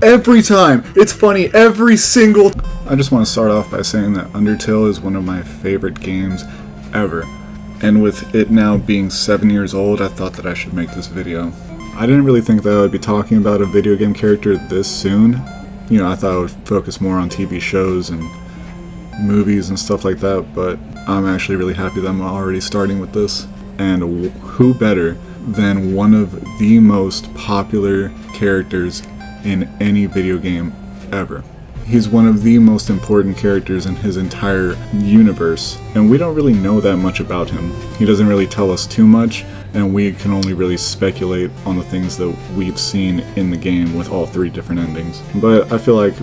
every time. It's funny every single time. I just want to start off by saying that Undertale is one of my favorite games ever. And with it now being 7 years old, I thought that I should make this video. I didn't really think that I would be talking about a video game character this soon. You know, I thought I would focus more on TV shows and movies and stuff like that, but I'm actually really happy that I'm already starting with this. And who better than one of the most popular characters in any video game ever. He's one of the most important characters in his entire universe, and we don't really know that much about him. He doesn't really tell us too much, and we can only really speculate on the things that we've seen in the game with all 3 different endings. But I feel like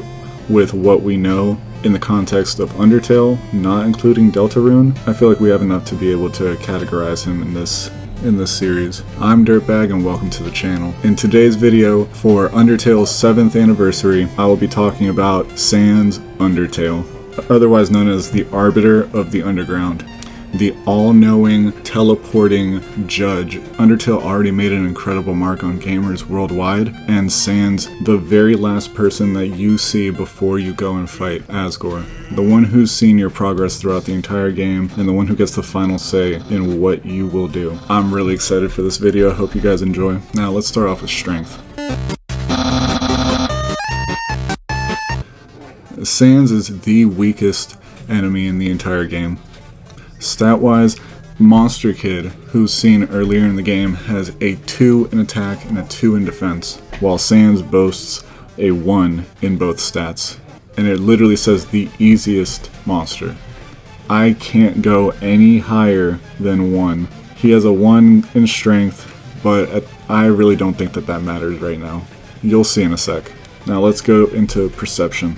with what we know in the context of Undertale, not including Deltarune, I feel like we have enough to be able to categorize him in this series. I'm Dirtbag and welcome to the channel. In today's video, for Undertale's 7th anniversary, I will be talking about Sans Undertale, otherwise known as the Arbiter of the Underground. The all-knowing, teleporting judge. Undertale already made an incredible mark on gamers worldwide, and Sans, the very last person that you see before you go and fight Asgore. The one who's seen your progress throughout the entire game, and the one who gets the final say in what you will do. I'm really excited for this video, I hope you guys enjoy. Now let's start off with strength. Sans is the weakest enemy in the entire game. Stat-wise, Monster Kid, who's seen earlier in the game, has a 2 in attack and a 2 in defense, while Sans boasts a 1 in both stats. And it literally says the easiest monster. I can't go any higher than 1. He has a 1 in strength, but I really don't think that matters right now. You'll see in a sec. Now let's go into perception.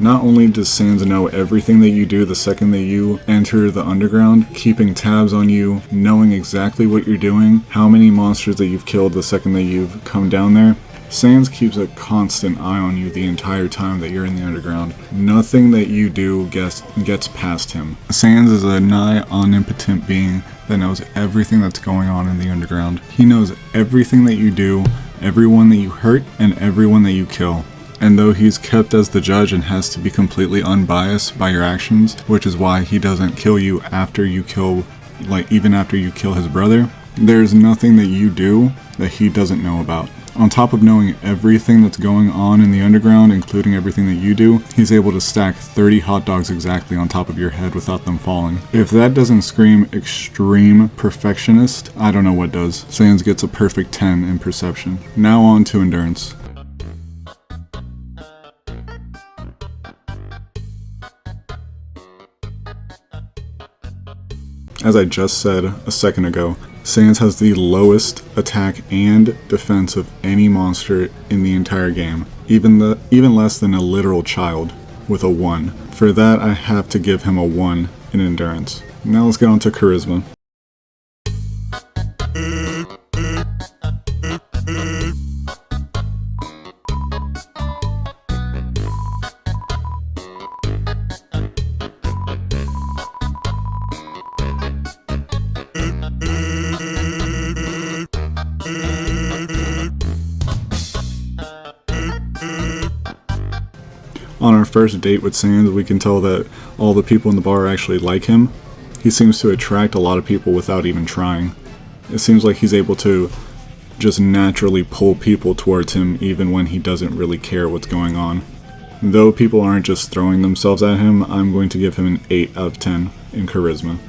Not only does Sans know everything that you do the second that you enter the underground, keeping tabs on you, knowing exactly what you're doing, how many monsters that you've killed the second that you've come down there, Sans keeps a constant eye on you the entire time that you're in the underground. Nothing that you do gets past him. Sans is a nigh omnipotent being that knows everything that's going on in the underground. He knows everything that you do, everyone that you hurt, and everyone that you kill. And though he's kept as the judge and has to be completely unbiased by your actions, which is why he doesn't kill you after you kill, even after you kill his brother, there's nothing that you do that he doesn't know about. On top of knowing everything that's going on in the underground, including everything that you do, he's able to stack 30 hot dogs exactly on top of your head without them falling. If that doesn't scream extreme perfectionist, I don't know what does. Sans gets a perfect 10 in perception. Now on to endurance. As I just said a second ago, Sans has the lowest attack and defense of any monster in the entire game, even less than a literal child, with a 1. For that, I have to give him a 1 in endurance. Now let's get on to charisma. On our first date with Sans, we can tell that all the people in the bar actually like him. He seems to attract a lot of people without even trying. It seems like he's able to just naturally pull people towards him even when he doesn't really care what's going on. Though people aren't just throwing themselves at him, I'm going to give him an 8 out of 10 in charisma.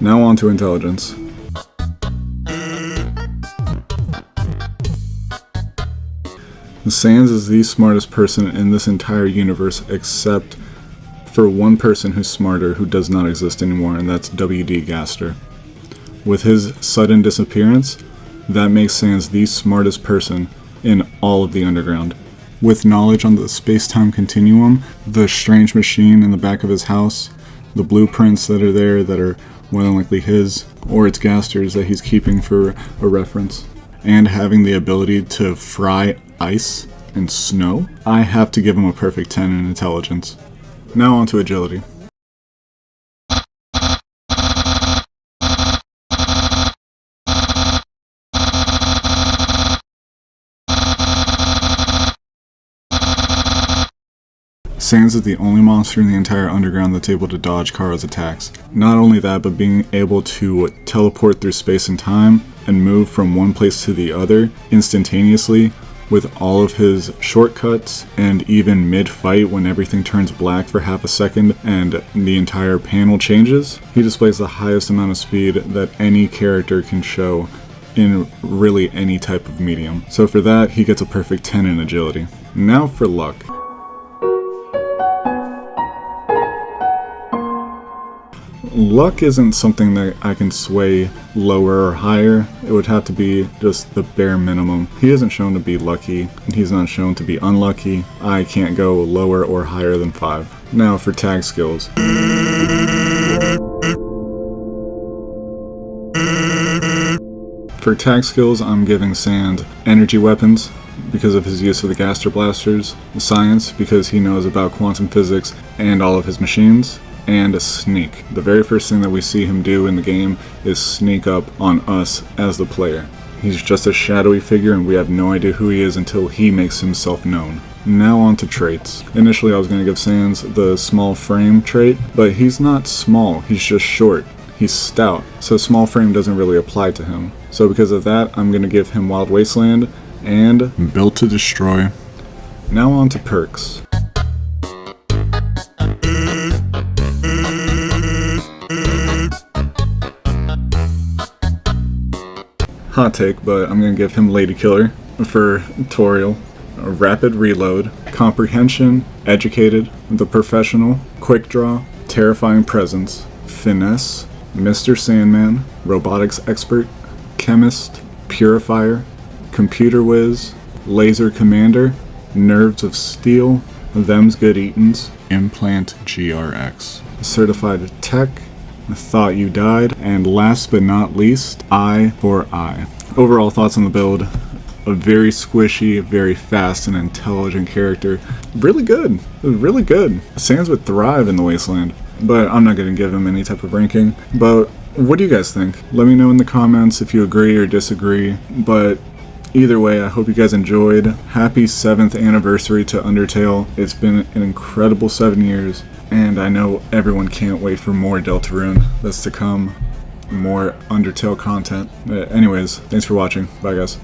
Now on to intelligence. Sans is the smartest person in this entire universe except for one person who's smarter who does not exist anymore, and that's W.D. Gaster. With his sudden disappearance, that makes Sans the smartest person in all of the underground. With knowledge on the space-time continuum, the strange machine in the back of his house, the blueprints that are there that are more than likely his, or it's Gaster's that he's keeping for a reference, and having the ability to fry ice and snow, I have to give him a perfect 10 in intelligence. Now on to agility. Sans is the only monster in the entire underground that's able to dodge Kara's attacks. Not only that, but being able to teleport through space and time and move from one place to the other instantaneously with all of his shortcuts, and even mid-fight when everything turns black for half a second and the entire panel changes. He displays the highest amount of speed that any character can show in really any type of medium. So for that, he gets a perfect 10 in agility. Now for luck. Luck isn't something that I can sway lower or higher. It would have to be just the bare minimum. He isn't shown to be lucky, and he's not shown to be unlucky. I can't go lower or higher than 5. Now for tag skills. For tag skills, I'm giving Sand energy weapons because of his use of the Gaster Blasters, science because he knows about quantum physics and all of his machines, and a sneak. The very first thing that we see him do in the game is sneak up on us as the player. He's just a shadowy figure and we have no idea who he is until he makes himself known. Now on to traits. Initially I was going to give Sans the small frame trait, but he's not small, he's just short. He's stout, so small frame doesn't really apply to him. So because of that, I'm going to give him Wild Wasteland and Built to Destroy. Now on to perks. Hot take, but I'm going to give him Lady Killer for Toriel. Rapid Reload, Comprehension, Educated, The Professional, Quick Draw, Terrifying Presence, Finesse, Mr. Sandman, Robotics Expert, Chemist, Purifier, Computer Whiz, Laser Commander, Nerves of Steel, Them's Good Eatins, Implant GRX, Certified Tech, Thought You Died, and last but not least, Eye for Eye. Overall thoughts on the build: a very squishy, very fast and intelligent character. Really good. Really good. Sans would thrive in the Wasteland, but I'm not going to give him any type of ranking. But what do you guys think? Let me know in the comments if you agree or disagree. But either way, I hope you guys enjoyed. Happy 7th anniversary to Undertale. It's been an incredible 7 years, and I know everyone can't wait for more Deltarune that's to come. More Undertale content. Anyways, thanks for watching. Bye guys.